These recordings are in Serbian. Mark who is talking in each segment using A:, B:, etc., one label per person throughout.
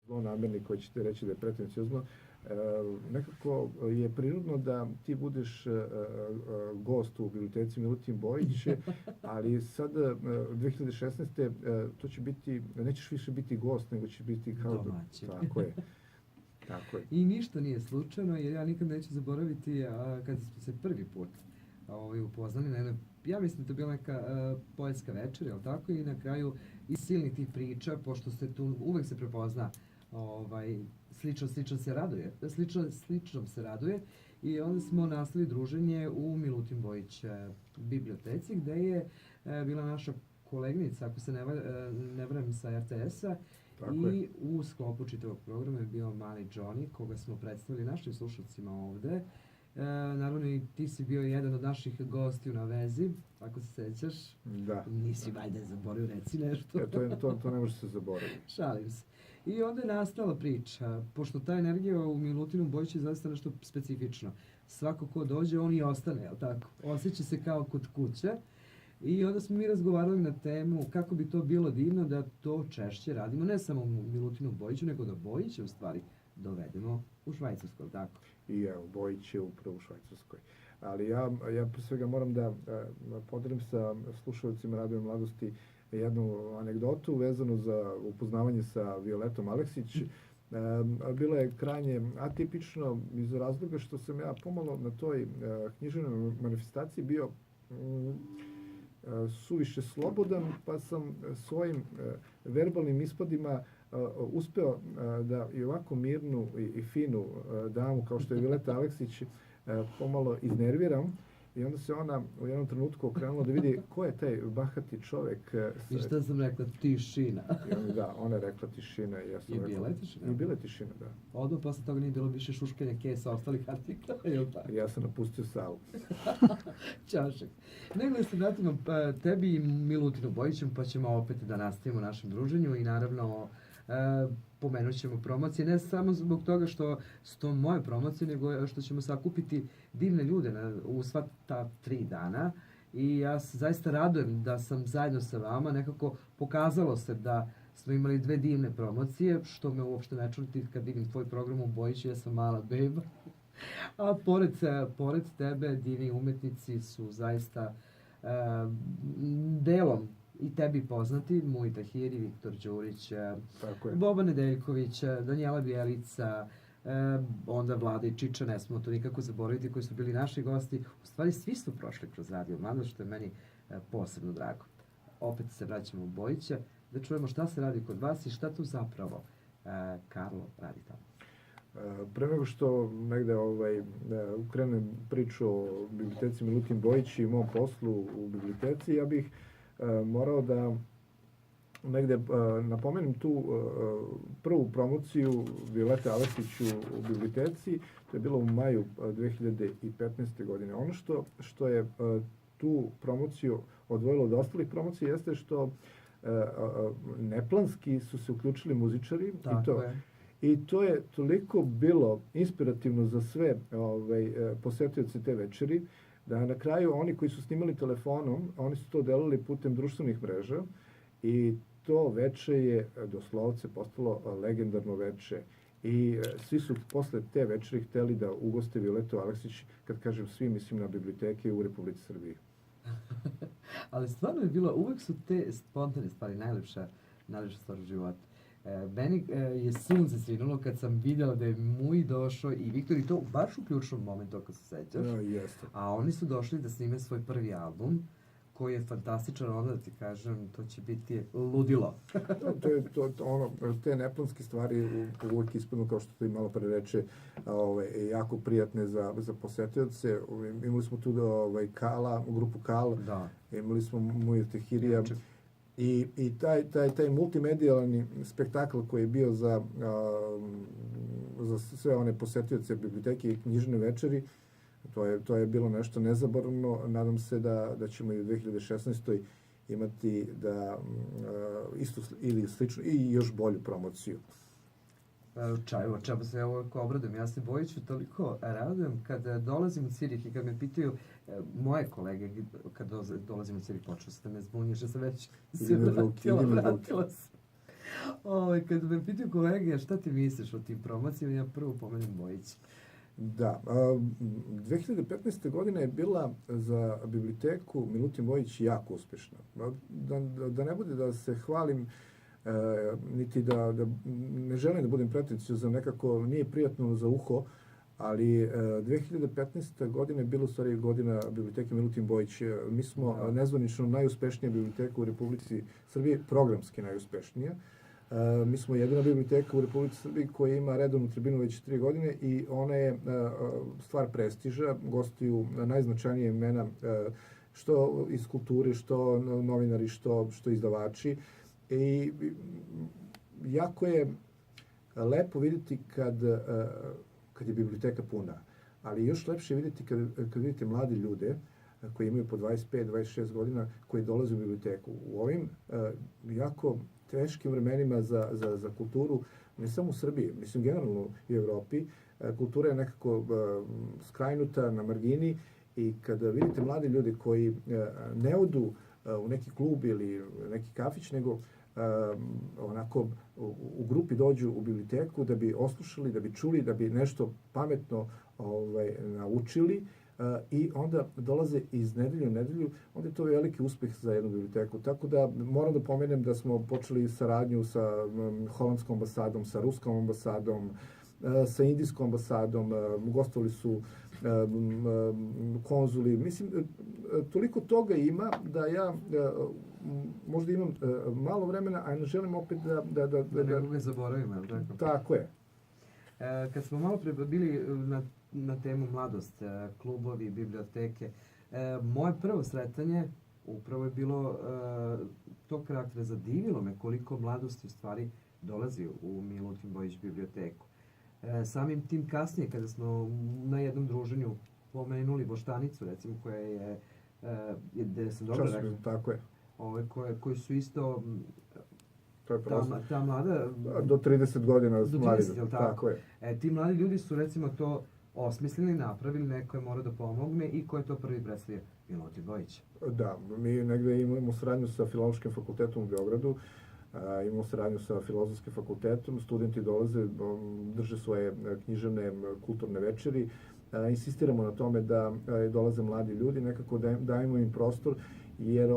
A: zlonamerni koji će ti reći da je pretenciozno, nekako je prirodno da ti budeš gost u biblioteci Milutin Bojić, ali sad 2016. To će biti, nećeš više biti gost, nego će biti kao
B: domaći.
A: Tako je. Tako je.
B: I ništa nije slučajno, jer ja nikad neću zaboraviti kad smo se prvi put upoznali na jednoj, ja mislim da to bila neka poetska večer, jel tako? I na kraju iz silnih tih priča, pošto se tu uvek se prepozna slično se raduje i onda smo nastavili druženje u Milutin Bojić biblioteci, gde je bila naša koleginica, ako se ne varam, sa RTS-a, i u sklopu čitavog programa je bio mali Johnny, koga smo predstavili našim slušalcima ovde. Naravno i ti si bio jedan od naših gostiju na vezi, ako se sećaš.
A: Da.
B: Nisi valjda zaboravio, reci nešto.
A: To ne može se zaboraviti.
B: Šalim se. I onda je nastala priča, pošto ta energija u Milutinu Bojiću je zaista nešto specifično. Svako ko dođe, on i ostane, jel tako? Osjeća se kao kod kuće. I onda smo mi razgovarali na temu kako bi to bilo divno da to češće radimo, ne samo u Milutinu Bojiću, nego da Bojića u stvari dovedemo u Švajcarskoj, tako?
A: I evo, Bojić je upravo u Švajcarskoj. Ali ja pre svega moram da podelim sa slušalcima Radio Mladosti jednu anegdotu vezanu za upoznavanje sa Violetom Aleksić. Bilo je krajnje atipično iz razloga što sam ja pomalo na toj književnoj manifestaciji bio suviše slobodan, pa sam svojim verbalnim ispadima uspeo da i ovako mirnu i finu damu kao što je Violeta Aleksić pomalo iznerviram. I onda se ona u jednom trenutku okrenula da vidi ko je taj bahati čovek.
B: I šta sam rekla? Tišina.
A: Da, ona je rekla tišina.
B: I bila je tišina?
A: I bila je tišina, da.
B: Odmah posle toga nije bilo više šuškanja kesa, ostalih artikla, ili tako?
A: Ja sam napustio salu.
B: Ćašak. Nego da se vratimo tebi i Milutinu Bojićem, pa ćemo opet da nastavimo našem druženju i naravno pomenut ćemo promocije, ne samo zbog toga što su to moje promocije, nego što ćemo sakupiti divne ljude u sva ta 3 dana i ja se zaista radujem da sam zajedno sa vama, nekako pokazalo se da smo imali 2 divne promocije, što me uopšte ne čudi kad vidim tvoj program u Bojiću, ja sam mala beba, a pored tebe divni umetnici su zaista delom i tebi poznati, Muj Tahiri, Viktor Đurić, Boba Nedeljković, Danijela Bjelica, onda Vlada i Čiča, ne smo to nikako zaboraviti, koji su bili naši gosti. U stvari, svi su prošli kroz Radio Mladost, što je meni posebno drago. Opet se vraćamo u Bojića, da čujemo šta se radi kod vas i šta tu zapravo Karlo radi tamo.
A: Pre nego što negde ukrenem priču o biblioteci Milutin Bojić i mom poslu u biblioteci, ja bih morao da negde napomenem tu prvu promociju Violete Aleksić u biblioteci. To je bilo u maju 2015. godine. Ono što je tu promociju odvojilo od ostalih promocija jeste što neplanski su se uključili muzičari. I to je toliko bilo inspirativno za sve posetioce te večeri, da na kraju oni koji su snimali telefonom, oni su to delali putem društvenih mreža i to veče je doslovce postalo legendarno veče. I svi su posle te večeri hteli da ugoste Violetu Aleksić, kad kažem svi, mislim na biblioteke u Republici Srbiji.
B: Ali stvarno je bilo, uvek su te spontane stvari najlepša stvar u životu. Meni je sunce svinulo kad sam vidjela da je Muj došao i Viktor, i to baš u ključnom momentu, ako se sećaš. A oni su došli da snime svoj prvi album, koji je fantastičan, onda da ti kažem, to će biti ludilo.
A: Te neplanske stvari uvijek ispadnu, kao što to i malo pre reče, jako prijatne za posetioce. Imali smo tu grupu Kal, imali smo Muj Tahirija. I taj multimedijalni spektakl koji je bio za sve one posetioce biblioteke i knjižne večeri, to je bilo nešto nezaboravno. Nadam se da ćemo i u 2016. imati istu ili sličnu i još bolju promociju.
B: Čemu se ja ovako obradujem. Ja se Bojiću toliko radujem kad dolazim u Cirih i kad me pitaju moje kolege, kad dolazim u Cirih, počeo sam da me zbunješ, ja sam već vratila se. Kad me pitaju kolege, šta ti misliš o tim promocijama, ja prvo pomenem Bojić.
A: Da, 2015. godina je bila za biblioteku Milutin Bojić jako uspješna. Da ne bude da se hvalim, niti da ne želim da budem pretenciozan, nekako nije prijatno za uho, ali 2015. godina je bila u stvari godina biblioteke Milutin Bojić. Mi smo nezvanično najuspešnija biblioteka u Republici Srbije, programski najuspešnija. Mi smo jedina biblioteka u Republici Srbiji koja ima redovnu tribinu već 3 godine i ona je stvar prestiža, gostuju najznačajnije imena što iz kulture, što novinari, što izdavači. I jako je lepo vidjeti kad je biblioteka puna, ali još lepše je vidjeti kad vidite mlade ljude koji imaju po 25-26 godina koji dolaze u biblioteku. U ovim jako teškim vremenima za kulturu, ne samo u Srbiji, mislim generalno i u Evropi, kultura je nekako skrajnuta na margini i kada vidite mlade ljude koji ne odu u neki klub ili neki kafić, nego onako u grupi dođu u biblioteku da bi oslušali, da bi čuli, da bi nešto pametno naučili i onda dolaze iz nedelje u nedelju, onda je to veliki uspeh za jednu biblioteku. Tako da moram da pomenem da smo počeli saradnju sa holandskom ambasadom, sa ruskom ambasadom, sa indijskom ambasadom, gostovali su konzuli. Mislim, toliko toga ima da ja možda imam malo vremena, a ne želim opet
B: da nekoga zaboravim, ali tako?
A: Tako je.
B: Kad smo malo pre bili na temu mladost, klubovi, biblioteke, moje prvo sretanje upravo je bilo tog karaktera. Zadivilo me koliko mladosti u stvari dolazi u Milutin Bojić biblioteku. Samim tim kasnije, kada smo na jednom druženju pomenuli Boštanicu, recimo, koja je, gde sam dobro rekao,
A: tako je.
B: Koji su isto,
A: To je prosto.
B: ta mlada...
A: Do 30 godina
B: do 30, jel
A: tako je.
B: Ti mladi ljudi su recimo to osmislili, napravili, neko je mora da pomogne i ko je to prvi predstavio? Milutin Bojić.
A: Da, mi negde imamo saradnju sa Filološkim fakultetom u Beogradu, imamo saradnju sa Filozofskim fakultetom, studenti dolaze, drže svoje književne kulturne večeri, insistiramo na tome da dolaze mladi ljudi, nekako dajemo im prostor, jer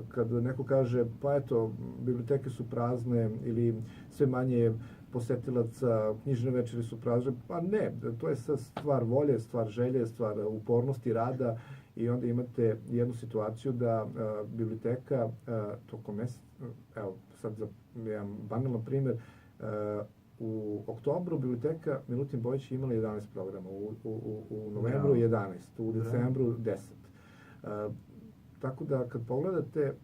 A: kad neko kaže, pa eto, biblioteke su prazne ili sve manje posetilaca, knjižne večeri su prazne, pa ne, to je stvar volje, stvar želje, stvar upornosti, rada i onda imate jednu situaciju da biblioteka tokom meseca, evo sad za jedan banalan primjer, u oktobru biblioteka Milutin Bojić imala 11 programa, u novembru 11, u decembru 10. Tako da kad pogledate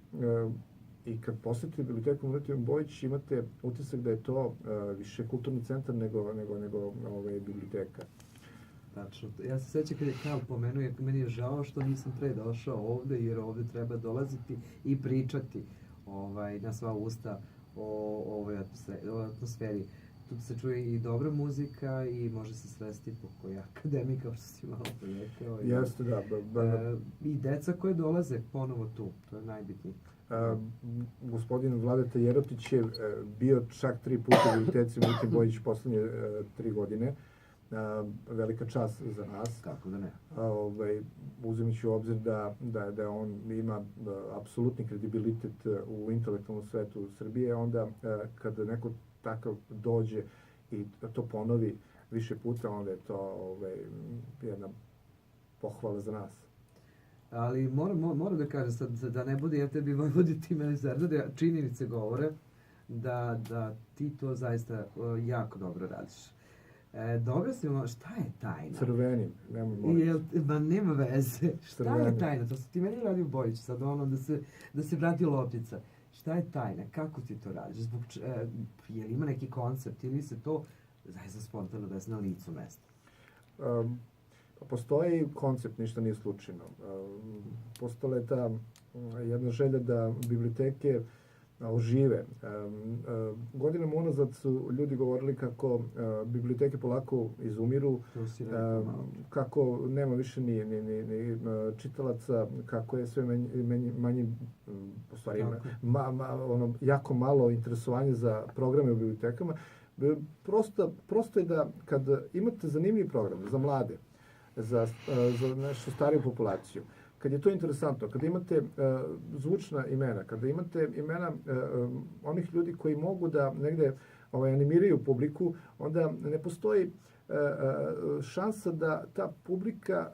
A: i kad posetite biblioteku Milutin Bojić imate utisak da je to više kulturni centar nego biblioteka.
B: Tačno. Ja se sjećam kad je Karl pomenuo, meni je žao što nisam pre došao ovde, jer ovde treba dolaziti i pričati na sva usta o ovoj atmosferi. Tu se čuje i dobra muzika i može se sresti pokoji akademika, kao što si malo rekao.
A: Jeste, da.
B: I deca koje dolaze ponovo tu, to je najbitnije.
A: Gospodin Vladeta Jerotić je bio čak 3 puta u biblioteci Milutin Bojić poslednje 3 godine. Velika čast za nas.
B: Kako da ne.
A: Uzimajući u obzir da on ima apsolutni kredibilitet u intelektualnom svetu Srbije, onda kada neko takav dođe i to ponovi više puta, onda je to jedna pohvala za nas.
B: Ali moram da kažem sad, da ne bude, ja tebi Vojvodi ti meni zardade, činjenice govore da ti to zaista jako dobro radiš. Dobro si ono, šta je tajna?
A: Crvenim,
B: nema veze. Šta je tajna? To si ti meni radio Bojić, sad da se vrati loptica. Šta je tajna? Kako ti to radiš? Je li ima neki koncept ili se to zaista spontano desi na licu mesta?
A: Postoji koncept, ništa nije slučajno. Postala je ta jedna želja da biblioteke ožive. Godinama unazad su ljudi govorili kako biblioteke polako izumiru,
B: To si rekao malo.
A: kako nema više ni čitalaca, kako je sve manji, u stvari
B: Tako je.
A: jako malo interesovanja za programe u bibliotekama. Prosto je da kad imate zanimljiv program za mlade, za nešto stariju populaciju, kad je to interesantno, kad imate zvučna imena, kada imate imena onih ljudi koji mogu da negde animiraju publiku, onda ne postoji šansa da ta publika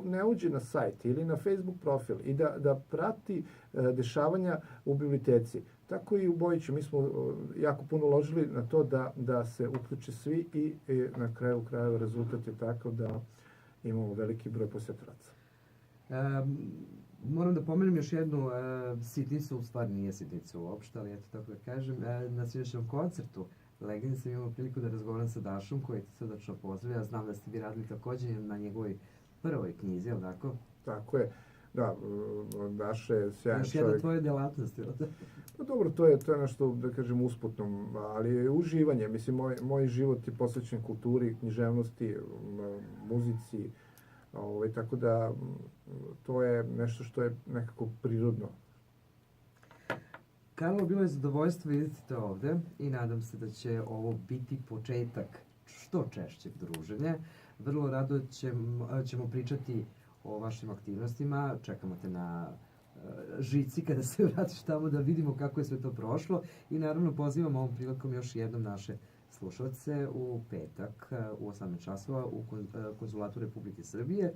A: ne uđe na sajt ili na Facebook profil i da prati dešavanja u biblioteci. Tako i u Bojiću. Mi smo jako puno uložili na to da se uključe svi i na kraju krajeva rezultat je takav da imamo veliki broj posjetilaca.
B: Moram da pomenem još jednu sitnicu, u stvari nije sitnica uopšte, ali eto tako da kažem, na sinoćnom koncertu Legende sam imao priliku da razgovaram sa Dašom, koji te srdačno pozdravlja. Znam da ste vi radili također na njegovoj prvoj knjizi, ali tako?
A: Tako je. Da, Daša je sjajan čovjek.
B: Još jedna tvoja djelatnost, ili da?
A: Pa dobro, to je nešto, da kažem, usputno, ali je uživanje. Mislim, moj život je posvećen kulturi, književnosti, muzici, tako da to je nešto što je nekako prirodno.
B: Karlo, bilo je zadovoljstvo vidjeti te ovde i nadam se da će ovo biti početak što češćeg druženja. Vrlo rado ćemo pričati o vašim aktivnostima. Čekamo te na žici kada se vratiš tamo da vidimo kako je sve to prošlo. I naravno pozivam ovom prilikom još jednom naše slušalce u petak u 18 časova u Konzulatu Republike Srbije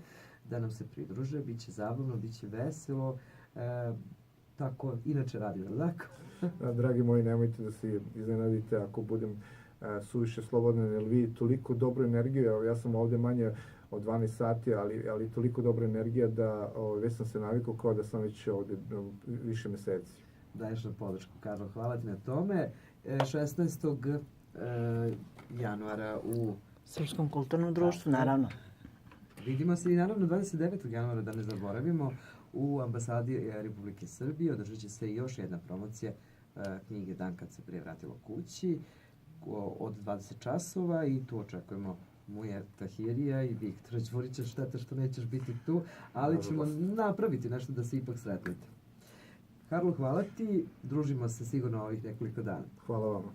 B: da nam se pridruže. Biće zabavno, biće veselo. Tako inače radimo, tako?
A: Dragi moji, nemojte da se iznenadite ako budem suviše slobodan, jer vi toliko dobru energiju, evo ja sam ovdje manje od 12 sati, ali toliko dobra energija da već sam se navikao kao da sam već ovdje više meseci.
B: Daješ nam podršku, Karlo, hvala ti na tome. 16. januara u
C: Srpskom kulturnom društvu, naravno.
B: Vidimo se i naravno 29. januara, da ne zaboravimo, u ambasadi Republike Srbije održat će se još jedna promocija knjige Dan kad se prije vratilo kući od 20 časova i tu očekujemo Muje Tahirija i Viktora Đurića. Šteta što nećeš biti tu, ali ćemo napraviti nešto da se ipak sretnete. Karlo, hvala ti. Družimo se sigurno ovih nekoliko dana.
A: Hvala vama.